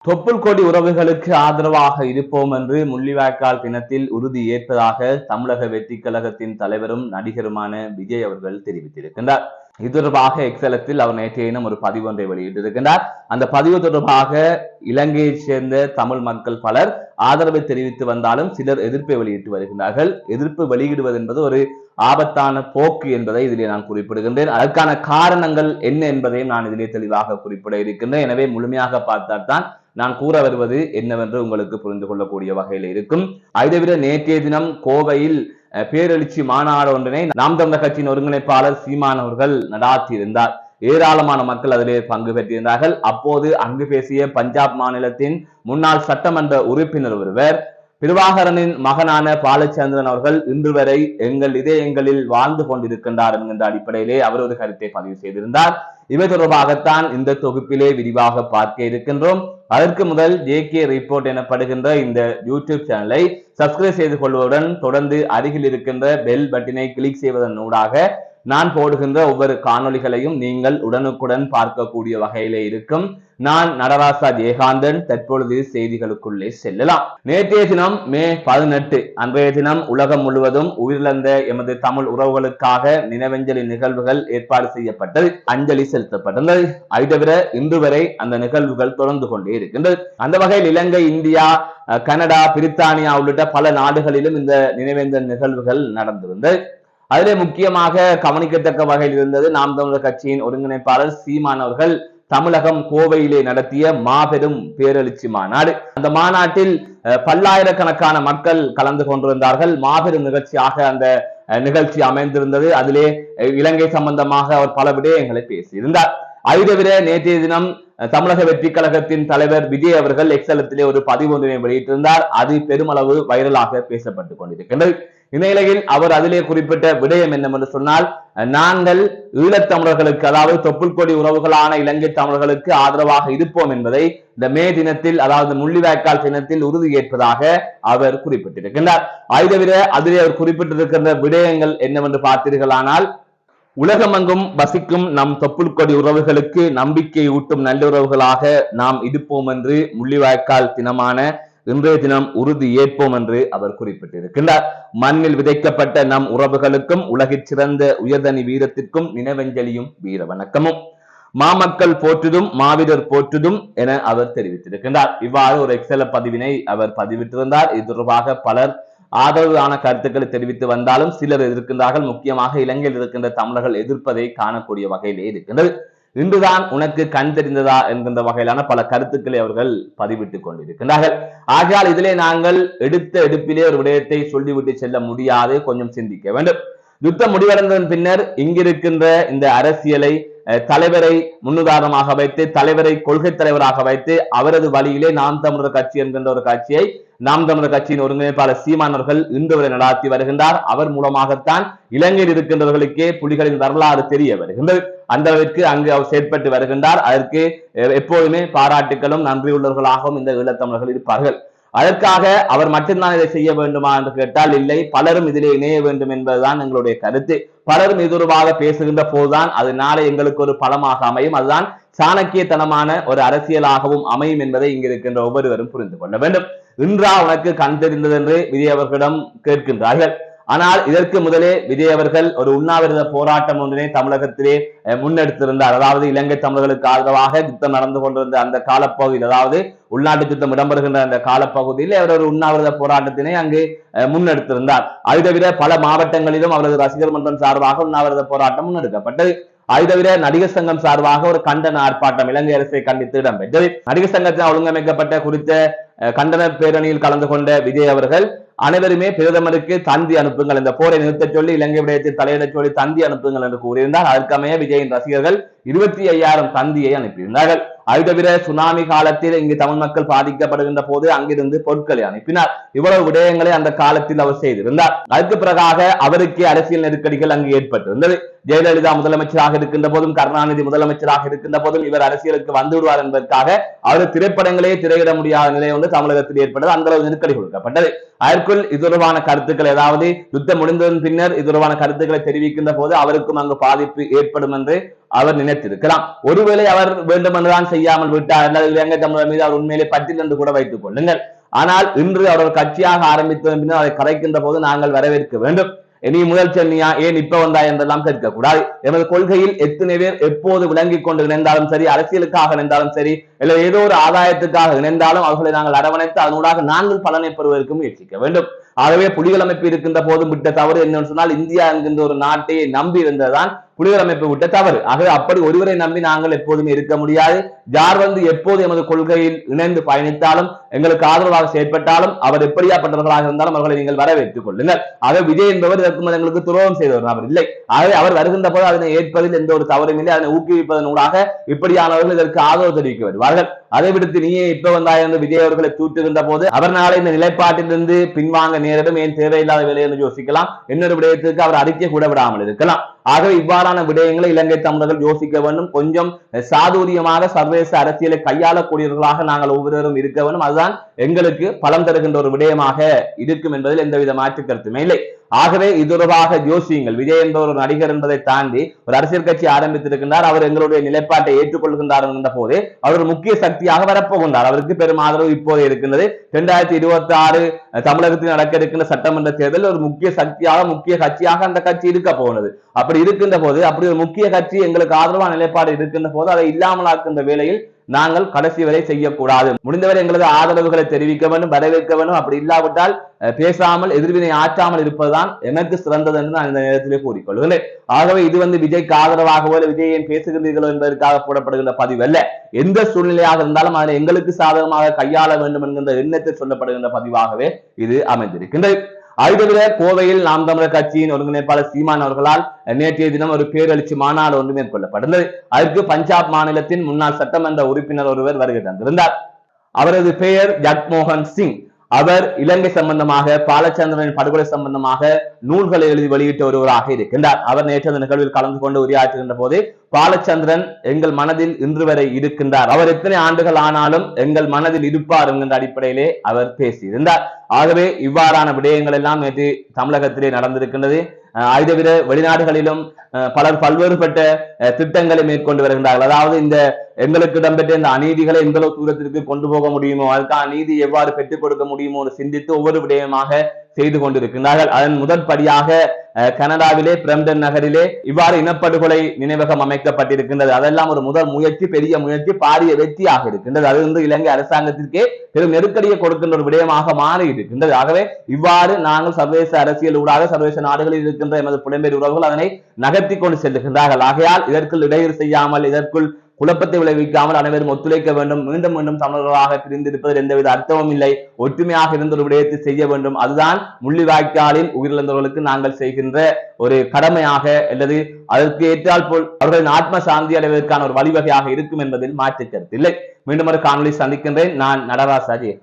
தொப்புள் கொடி உறவுகளுக்கு ஆதரவாக இருப்போம் என்று முள்ளிவாய்க்கால் தினத்தில் உறுதி ஏற்பதாக தமிழக வெற்றி கழகத்தின் தலைவரும் நடிகருமான விஜய் அவர்கள் தெரிவித்திருக்கின்றார். இது தொடர்பாக எக்ஸலத்தில் அவர் நேற்றைய தினம் ஒரு பதிவு ஒன்றை வெளியிட்டிருக்கின்றார். அந்த பதிவு தொடர்பாக இலங்கையை சேர்ந்த தமிழ் மக்கள் பலர் ஆதரவை தெரிவித்து வந்தாலும் சிலர் எதிர்ப்பை வெளியிட்டு வருகின்றார்கள். எதிர்ப்பு வெளியிடுவது என்பது ஒரு ஆபத்தான போக்கு என்பதை இதிலே நான் குறிப்பிடுகின்றேன். அதற்கான காரணங்கள் என்ன என்பதையும் நான் இதிலே தெளிவாக குறிப்பிட இருக்கின்றேன். எனவே முழுமையாக பார்த்தால்தான் நான் கூற வருவது என்னவென்று உங்களுக்கு புரிந்து கொள்ளக்கூடிய வகையில் இருக்கும். இதைவிட நேற்றைய தினம் கோவையில் பேரெழுச்சி மாநாடு ஒன்றினை நாம் தமிழர் கட்சியின் ஒருங்கிணைப்பாளர் சீமான் அவர்கள் நடாத்தியிருந்தார். ஏராளமான மக்கள் அதிலே பங்கு பெற்றிருந்தார்கள். அப்போது அங்கு பேசிய பஞ்சாப் மாநிலத்தின் முன்னாள் சட்டமன்ற உறுப்பினர் ஒருவர் பிரபாகரனின் மகனான பாலச்சந்திரன் அவர்கள் இன்று வரை எங்கள் இதயங்களில் வாழ்ந்து கொண்டிருக்கின்றார் என்கின்ற அடிப்படையிலே அவர் ஒரு கருத்தை பதிவு செய்திருந்தார். இவை தொடர்பாகத்தான் இந்த தொகுப்பிலே விரிவாக பார்க்க இருக்கின்றோம். அதற்கு முதல் JK ரிப்போர்ட் எனப்படுகின்ற இந்த யூடியூப் சேனலை சப்ஸ்கிரைப் செய்து கொள்வதுடன் தொடர்ந்து அருகில் இருக்கின்ற பெல் பட்டினை கிளிக் செய்வதன் ஊடாக நான் போடுகின்ற ஒவ்வொரு காணொளிகளையும் நீங்கள் உடனுக்குடன் பார்க்கக்கூடிய வகையிலே இருக்கும். நான் நடராசா ஜெயகாந்தன். தற்பொழுது செய்திகளுக்குள்ளே செல்லலாம். நேற்றைய தினம் மே 18 அன்றைய தினம் உலகம் முழுவதும் உயிரிழந்த எமது தமிழ் உறவுகளுக்காக நினைவஞ்சலி நிகழ்வுகள் ஏற்பாடு செய்யப்பட்டது, அஞ்சலி செலுத்தப்பட்டது. அதை தவிர இன்று வரை அந்த நிகழ்வுகள் தொடர்ந்து கொண்டே இருக்கின்றது. அந்த வகையில் இலங்கை, இந்தியா, கனடா, பிரித்தானியா உள்ளிட்ட பல நாடுகளிலும் இந்த நினைவேந்தல் நிகழ்வுகள் நடந்திருந்தது. அதிலே முக்கியமாக கவனிக்கத்தக்க வகையில் இருந்தது நாம் தமிழர் கட்சியின் ஒருங்கிணைப்பாளர் சீமான் அவர்கள் தமிழகம் கோவையிலே நடத்திய மாபெரும் பேரெழுச்சி மாநாடு. அந்த மாநாட்டில் பல்லாயிரக்கணக்கான மக்கள் கலந்து கொண்டிருந்தார்கள். மாபெரும் நிகழ்ச்சியாக அந்த நிகழ்ச்சி அமைந்திருந்தது. அதிலே இலங்கை சம்பந்தமாக அவர் பல விடயங்களை பேசியிருந்தார். அதை தவிர நேற்றைய தினம் தமிழக வெற்றி கழகத்தின் தலைவர் விஜய் அவர்கள் எக்ஸலத்திலே ஒரு பதிவு ஒன்றினை வெளியிட்டிருந்தார். அது பெருமளவு வைரலாக பேசப்பட்டுக் கொண்டிருக்கின்றது. இந்த நிலையில் அவர் அதிலே குறிப்பிட்ட விடயம் என்னவென்று சொன்னால், நாங்கள் ஈழத்தமிழர்களுக்கு, அதாவது தொப்புள் கொடி உறவுகளான இலங்கை தமிழர்களுக்கு ஆதரவாக இருப்போம் என்பதை இந்த மே தினத்தில், அதாவது முள்ளிவாய்க்கால் தினத்தில் உறுதி ஏற்பதாக அவர் குறிப்பிட்டிருக்கின்றார். அதை தவிர அதிலே அவர் குறிப்பிட்டிருக்கின்ற விடயங்கள் என்னவென்று பார்த்தீர்களானால், உலகமெங்கும் வசிக்கும் நம் தொப்புள் கொடி உறவுகளுக்கு நம்பிக்கை ஊட்டும் நல்லுறவுகளாக நாம் இருப்போம் என்று முள்ளிவாய்க்கால் தினமான இன்றைய தினம் உறுதி ஏற்போம் என்று அவர் குறிப்பிட்டிருக்கின்றார். மண்ணில் விதைக்கப்பட்ட நம் உறவுகளுக்கும் உலகிற் சிறந்த உயர்தனி வீரத்திற்கும் நினைவஞ்சலியும் வீர வணக்கமும், மாமக்கள் போற்றுதும் மாவீரர் போற்றுதும் என அவர் தெரிவித்திருக்கின்றார். இவ்வாறு ஒரு எக்ஸல பதிவினை அவர் பதிவிட்டிருந்தார். இது தொடர்பாக பலர் ஆதரவான கருத்துக்களை தெரிவித்து வந்தாலும் சிலர் எதிர்க்கின்றார்கள். முக்கியமாக இலங்கையில் இருக்கின்ற தமிழர்கள் எதிர்ப்பதை காணக்கூடிய வகையிலே இருக்கின்றது. இன்றுதான் உனக்கு கண் தெரிந்ததா என்கின்ற வகையிலான பல கருத்துக்களை அவர்கள் பதிவிட்டுக் கொண்டிருக்கின்றார்கள். ஆகையால் இதிலே நாங்கள் எடுத்த எடுப்பிலே ஒரு விடயத்தை சொல்லிவிட்டு செல்ல முடியாது, கொஞ்சம் சிந்திக்க வேண்டும். யுத்தம் முடிவடைந்ததன் பின்னர் இங்கிருக்கின்ற இந்த அரசியலை தலைவரை முன்னுதாரணமாக வைத்து, தலைவரை கொள்கை தலைவராக வைத்து, அவரது வழியிலே நாம் தமிழர் கட்சி என்கின்ற ஒரு கட்சியை நாம் தமிழர் கட்சியின் ஒருங்கிணைப்பாளர் சீமான் அவர்கள் இன்று வரை நடாத்தி வருகின்றார். அவர் மூலமாகத்தான் இலங்கையில் இருக்கின்றவர்களுக்கே புலிகளின் வரலாறு தெரிய வருகின்றது. அந்த அளவிற்கு அங்கு அவர் செயற்பட்டு வருகின்றார். அதற்கு எப்போதுமே பாராட்டுகளும் நன்றியுள்ளவர்களாகவும் இந்த ஈழத்தமிழர்கள் இருப்பார்கள். அதற்காக அவர் மட்டும்தான் இதை செய்ய வேண்டுமா என்று கேட்டால் இல்லை, பலரும் இதிலே இணைய வேண்டும் என்பதுதான் எங்களுடைய கருத்து. பலரும் இது தொடர்பாக பேசுகின்ற போதுதான் அது நாளை எங்களுக்கு ஒரு பலமாக அமையும். அதுதான் சாணக்கியத்தனமான ஒரு அரசியலாகவும் அமையும் என்பதை இங்கு இருக்கின்ற ஒவ்வொருவரும் புரிந்து கொள்ள வேண்டும். இன்றா உனக்கு கண் தெரிந்தது என்று விஜய் அவர்களிடம் கேட்கின்றார்கள். ஆனால் இதற்கு முதலே விஜய் அவர்கள் ஒரு உண்ணாவிரத போராட்டம் ஒன்றினை தமிழகத்திலே முன்னெடுத்திருந்தார். அதாவது இலங்கை தமிழர்களுக்கு ஆதரவாக யுத்தம் நடந்து கொண்டிருந்த அந்த காலப்பகுதியில், அதாவது உள்நாட்டு யுத்தம் இடம்பெறுகின்ற அந்த காலப்பகுதியில் அவர் ஒரு உண்ணாவிரத போராட்டத்தினை அங்கு முன்னெடுத்திருந்தார். அதை தவிர பல மாவட்டங்களிலும் அவரது ரசிகர் மன்றம் சார்பாக உண்ணாவிரத போராட்டம் முன்னெடுக்கப்பட்டது. அதை தவிர நடிகர் சங்கம் சார்பாக ஒரு கண்டன ஆர்ப்பாட்டம் இலங்கை அரசை கண்டித்து இடம்பெற்றது. நடிகர் சங்கத்தில் ஒழுங்கமைக்கப்பட்ட குறித்த கண்டன பேரணியில் கலந்து கொண்ட விஜய் அவர்கள் அனைவருமே பிரதமருக்கு தந்தி அனுப்புங்கள், இந்த போரை நிறுத்த சொல்லி இலங்கை விடயத்தில் தலையிட சொல்லி தந்தி அனுப்புங்கள் என்று கூறியிருந்தார். அதற்கமைய விஜயின் ரசிகர்கள் 25,000 தந்தியை அனுப்பியிருந்தார்கள். அது தவிர சுனாமி காலத்தில் இங்கு தமிழ் மக்கள் பாதிக்கப்படுகின்ற போது அங்கிருந்து பொருட்களை அனுப்பினார். இவ்வளவு விடயங்களை அந்த காலத்தில் அவர் செய்திருந்தார். அதற்கு பிறகாக அவருக்கு அரசியல் நெருக்கடிகள் அங்கு ஏற்பட்டிருந்தது. ஜெயலலிதா முதலமைச்சராக இருக்கின்ற போதும் கருணாநிதி முதலமைச்சராக இருக்கின்ற போதும் இவர் அரசியலுக்கு வந்து விடுவார் என்பதற்காக அவர் திரைப்படங்களே திரையிட முடியாத நிலை வந்து தமிழகத்தில் ஏற்பட்டது. அந்த அளவு நெருக்கடி கொடுக்கப்பட்டது. அதற்குள் இது தொடர்பான கருத்துக்கள், ஏதாவது யுத்தம் முடிந்ததன் பின்னர் இது தொடர்பான கருத்துக்களை தெரிவிக்கின்ற போது அவருக்கும் அங்கு பாதிப்பு ஏற்படும் என்று அவர் நினைத்திருக்கலாம். ஒருவேளை அவர் வேண்டும் என்றுதான் செய்யாமல் விட்டார், அல்லது இலங்கை தமிழர் மீது அவர் உண்மையிலே பற்றில் என்று கூட வைத்துக் கொள்ளுங்கள். ஆனால் இன்று அவர் கட்சியாக ஆரம்பித்ததன் பின்னர் அதை கலைக்கின்ற போது நாங்கள் வரவேற்க வேண்டும். நீ முதல் சென்னியா, ஏன் இப்ப வந்தா என்றெல்லாம் கேட்கக்கூடாது. எமது கொள்கையில் எத்தனை பேர் எப்போது விளங்கிக் கொண்டு இணைந்தாலும் சரி, அரசியலுக்காக இணைந்தாலும் சரி, இல்லை ஏதோ ஒரு ஆதாயத்துக்காக இணைந்தாலும் அவர்களை நாங்கள் அரவணைத்து அதனூடாக நாங்கள் பலனை பெறுவதற்கு முயற்சிக்க வேண்டும். ஆகவே புலிகள் அமைப்பு இருக்கின்ற போதும் விட்ட தவறு என்னன்னு சொன்னால், இந்தியா என்கின்ற ஒரு நாட்டையை நம்பி இருந்ததுதான் புலிகள் அமைப்பு விட்ட தவறு. ஆகவே அப்படி ஒருவரை நம்பி நாங்கள் எப்போதுமே இருக்க முடியாது. யார் வந்து எப்போது எமது கொள்கையில் இணைந்து பயணித்தாலும், எங்களுக்கு ஆதரவாக செயற்பட்டாலும், அவர் எப்படியாப்பட்டவர்களாக இருந்தாலும் அவர்களை நீங்கள் வரவேற்றுக் கொள்ளுங்கள். ஆகவே விஜய் என்பவர் இதற்கு எங்களுக்கு துரோகம் செய்தவர் அவர் இல்லை. ஆகவே அவர் வருகின்ற போது அதனை ஏற்பதில் எந்த ஒரு தவறும் இல்லை. அதனை ஊக்குவிப்பதனூடாக இப்படியானவர்கள் இதற்கு ஆதரவு தெரிவிக்க வருவார்கள். அதை விடுத்து நீயே இப்ப வந்தாய் என்று விஜய் அவர்களை தூற்றுகின்ற போது அவர் நாளை இந்த நிலைப்பாட்டிலிருந்து பின்வாங்க நேரிடும். ஏன் தேவையில்லாத வேலை என்று யோசிக்கலாம். இன்னொரு விடயத்திற்கு அவர் அறிக்கை கூட விடாமல் இருக்கலாம். ஆகவே இவ்வாறான விடயங்களை இலங்கை தமிழர்கள் யோசிக்க வேண்டும். கொஞ்சம் சாதுரியமாக சர்வதேச அரசியலை கையாளக்கூடியவர்களாக நாங்கள் ஒவ்வொருவரும் இருக்க வேண்டும். அதுதான் எங்களுக்கு பலம் தருகின்ற ஒரு விடயமாக இருக்கும் என்பதில் எந்தவித மாற்று கருத்துமே இல்லை. ஆகவே இது தொடர்பாக யோசியுங்கள். விஜய் என்ற ஒரு நடிகர் என்பதை தாண்டி ஒரு அரசியல் கட்சி ஆரம்பித்திருக்கின்றார். அவர் எங்களுடைய நிலைப்பாட்டை ஏற்றுக்கொள்கின்றார் என்ற போது அவர் ஒரு முக்கிய சக்தியாக வரப்போகின்றார். அவருக்கு பெரும் ஆதரவு இப்போது இருக்கின்றது. 2026 தமிழகத்தில் நடக்க இருக்கின்ற சட்டமன்ற தேர்தலில் ஒரு முக்கிய சக்தியாக, முக்கிய கட்சியாக அந்த கட்சி இருக்க போகிறது. அப்படி இருக்கின்ற போது, அப்படி ஒரு முக்கிய கட்சி எங்களுக்கு ஆதரவான நிலைப்பாடு இருக்கின்ற போது அதை இல்லாமலாக்கின்ற வேளையில் நாங்கள் கடைசி வரை செய்யக்கூடாது. முடிந்தவரை எங்களது ஆதரவுகளை தெரிவிக்க வேண்டும், வரவேற்க வேண்டும். அப்படி இல்லாவிட்டால் பேசாமல் எதிர்வினை ஆற்றாமல் இருப்பதுதான் எனக்கு சிறந்தது என்று நான் இந்த நேரத்திலே கூறிக்கொள்கிறேன். ஆகவே இது வந்து விஜய்க்கு ஆதரவாகவோ விஜய் ஏன் பேசுகின்றீர்களோ என்பதற்காக போடப்படுகின்ற பதிவு அல்ல. எந்த சூழ்நிலையாக இருந்தாலும் அதனை எங்களுக்கு சாதகமாக கையாள வேண்டும் என்கின்ற எண்ணத்தில் சொல்லப்படுகின்ற பதிவாகவே இது அமைந்திருக்கின்றது. அதுதவிர கோவையில் நாம் தமிழர் கட்சியின் ஒருங்கிணைப்பாளர் சீமான் அவர்களால் நேற்றைய தினம் ஒரு பேரெழுச்சி மாநாடு ஒன்று மேற்கொள்ளப்பட்டது. அதற்கு பஞ்சாப் மாநிலத்தின் முன்னாள் சட்டமன்ற உறுப்பினர் ஒருவர் வருகை தந்திருந்தார். அவரது பெயர் ஜக்மோகன் சிங். அவர் இலங்கை சம்பந்தமாக, பாலச்சந்திரனின் படுகொலை சம்பந்தமாக நூல்களை எழுதி வெளியிட்ட ஒருவராக இருக்கின்றார். அவர் நேற்று அந்த நிகழ்வில் கலந்து கொண்டு உரையாற்றுகின்ற போது, பாலச்சந்திரன் எங்கள் மனதில் இன்று வரை இருக்கின்றார், அவர் எத்தனை ஆண்டுகள் ஆனாலும் எங்கள் மனதில் இருப்பார் என்கின்ற அடிப்படையிலே அவர் பேசியிருந்தார். ஆகவே இவ்வாறான விடயங்கள் எல்லாம் நேற்று தமிழகத்திலே நடந்திருக்கின்றது. அதுதவிர வெளிநாடுகளிலும் பலர் பல்வேறுபட்ட திட்டங்களை மேற்கொண்டு வருகின்றார்கள். அதாவது இந்த எங்களுக்கு இடம்பெற்ற இந்த அநீதிகளை எந்த தூரத்திற்கு கொண்டு போக முடியுமோ, அதுக்கான நீதி எவ்வாறு பெற்றுக் கொடுக்க முடியுமோ சிந்தித்து ஒவ்வொரு விடயமாக செய்து கொண்டிருக்கின்றார்கள். அதன் முதற்படியாக கனடாவிலே பிரம்டன் நகரிலே இவ்வாறு இனப்படுகொலை நினைவகம் அமைக்கப்பட்டிருக்கின்றது. அதெல்லாம் ஒரு முதல் முயற்சி, பெரிய முயற்சி, பாரிய வெற்றியாக இருக்கின்றது. அது வந்து இலங்கை அரசாங்கத்திற்கே பெரும் நெருக்கடியை கொடுக்கின்ற ஒரு விடயமாக மாறி இருக்கின்றது. ஆகவே இவ்வாறு நாங்கள் சர்வதேச அரசியல் ஊடாக சர்வதேச நாடுகளில் இருக்கின்ற எமது புலம்பெயர் உறவுகள் அதனை நகர்த்தி கொண்டு செல்லுகின்றார்கள். ஆகையால் இதற்குள் இடையூறு செய்யாமல், இதற்குள் குழப்பத்தை விளைவிக்காமல் அனைவரும் ஒத்துழைக்க வேண்டும். மீண்டும் மீண்டும் தமிழர்களாக பிரிந்திருப்பதில் எந்தவித அர்த்தமும் இல்லை. ஒற்றுமையாக இருந்த ஒரு விடயத்தை செய்ய வேண்டும். அதுதான் முள்ளிவாய்க்காலில் உயிரிழந்தவர்களுக்கு நாங்கள் செய்கின்ற ஒரு கடமையாக, அல்லது அதற்கு ஏற்றால் போல் அவர்களின் ஆத்ம சாந்தி அடைவதற்கான ஒரு வழிவகையாக இருக்கும் என்பதில் மாற்று கருத்து இல்லை. மீண்டும் ஒரு காணொலி சந்திக்கின்றேன். நான் நடராஜ் அஜய்.